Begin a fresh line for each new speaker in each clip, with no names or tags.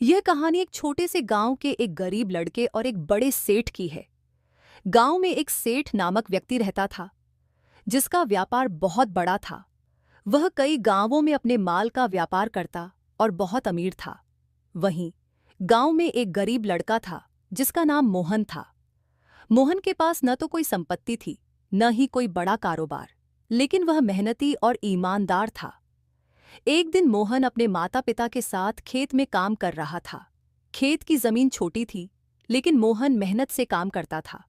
यह कहानी एक छोटे से गांव के एक गरीब लड़के और एक बड़े सेठ की है। गांव में एक सेठ नामक व्यक्ति रहता था, जिसका व्यापार बहुत बड़ा था। वह कई गांवों में अपने माल का व्यापार करता और बहुत अमीर था। वहीं गांव में एक गरीब लड़का था, जिसका नाम मोहन था। मोहन के पास न तो कोई संपत्ति थी, न ही कोई बड़ा कारोबार, लेकिन वह मेहनती और ईमानदार था। एक दिन मोहन अपने माता पिता के साथ खेत में काम कर रहा था। खेत की जमीन छोटी थी, लेकिन मोहन मेहनत से काम करता था।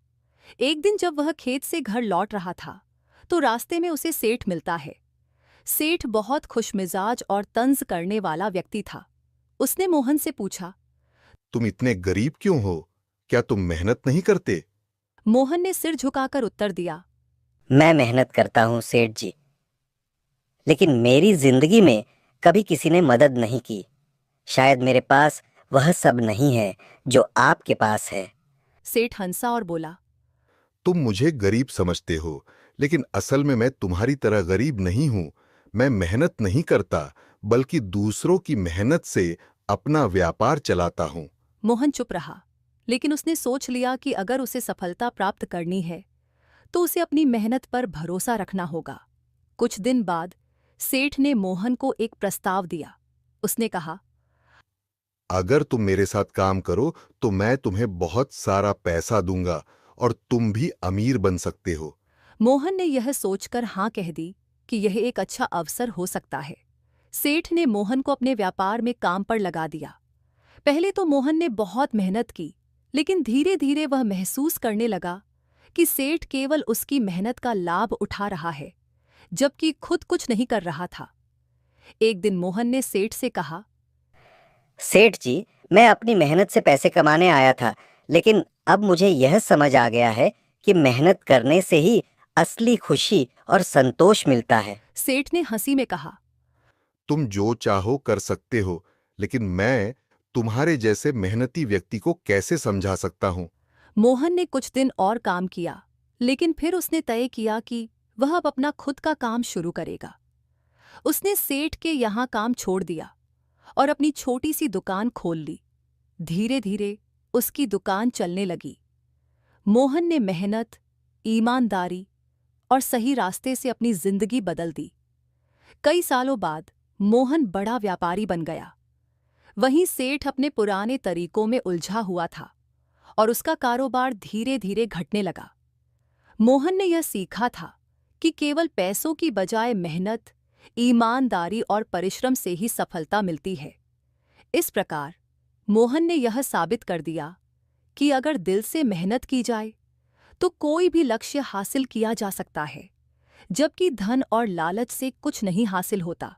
एक दिन जब वह खेत से घर लौट रहा था, तो रास्ते में उसे सेठ मिलता है। सेठ बहुत खुशमिजाज और तंज करने वाला व्यक्ति था। उसने मोहन से पूछा,
तुम इतने गरीब क्यों हो? क्या तुम मेहनत नहीं करते?
मोहन ने सिर झुकाकर उत्तर दिया,
मैं मेहनत करता हूँ सेठ जी, लेकिन मेरी जिंदगी में कभी किसी ने मदद नहीं की। शायद मेरे पास वह सब नहीं है जो आपके पास है।
सेठ हंसा और बोला,
तुम मुझे गरीब समझते हो, लेकिन असल में मैं तुम्हारी तरह गरीब नहीं हूं। मैं मेहनत नहीं करता, बल्कि दूसरों की मेहनत से अपना व्यापार चलाता हूं।
मोहन चुप रहा, लेकिन उसने सोच लिया कि अगर उसे सफलता प्राप्त करनी है, तो उसे अपनी मेहनत पर भरोसा रखना होगा। कुछ दिन बाद सेठ ने मोहन को एक प्रस्ताव दिया। उसने कहा,
अगर तुम मेरे साथ काम करो तो मैं तुम्हें बहुत सारा पैसा दूंगा और तुम भी अमीर बन सकते हो।
मोहन ने यह सोचकर हाँ कह दी कि यह एक अच्छा अवसर हो सकता है। सेठ ने मोहन को अपने व्यापार में काम पर लगा दिया। पहले तो मोहन ने बहुत मेहनत की, लेकिन धीरे धीरे वह महसूस करने लगा कि सेठ केवल उसकी मेहनत का लाभ उठा रहा है, जबकि खुद कुछ नहीं कर रहा था। एक दिन मोहन ने सेठ से कहा,
सेठ जी, मैं अपनी मेहनत से पैसे कमाने आया था, लेकिन अब मुझे यह समझ आ गया है कि मेहनत करने से ही असली खुशी और संतोष मिलता है।
सेठ ने हंसी में कहा,
तुम जो चाहो कर सकते हो, लेकिन मैं तुम्हारे जैसे मेहनती व्यक्ति को कैसे समझा सकता हूं?
मोहन ने कुछ दिन और काम किया, लेकिन फिर उसने तय किया कि वह अब अपना खुद का काम शुरू करेगा। उसने सेठ के यहाँ काम छोड़ दिया और अपनी छोटी सी दुकान खोल ली। धीरे धीरे उसकी दुकान चलने लगी। मोहन ने मेहनत, ईमानदारी और सही रास्ते से अपनी जिंदगी बदल दी। कई सालों बाद मोहन बड़ा व्यापारी बन गया। वहीं सेठ अपने पुराने तरीकों में उलझा हुआ था और उसका कारोबार धीरे धीरे घटने लगा। मोहन ने यह सीखा था कि केवल पैसों की बजाय मेहनत, ईमानदारी और परिश्रम से ही सफलता मिलती है। इस प्रकार मोहन ने यह साबित कर दिया कि अगर दिल से मेहनत की जाए तो कोई भी लक्ष्य हासिल किया जा सकता है, जबकि धन और लालच से कुछ नहीं हासिल होता।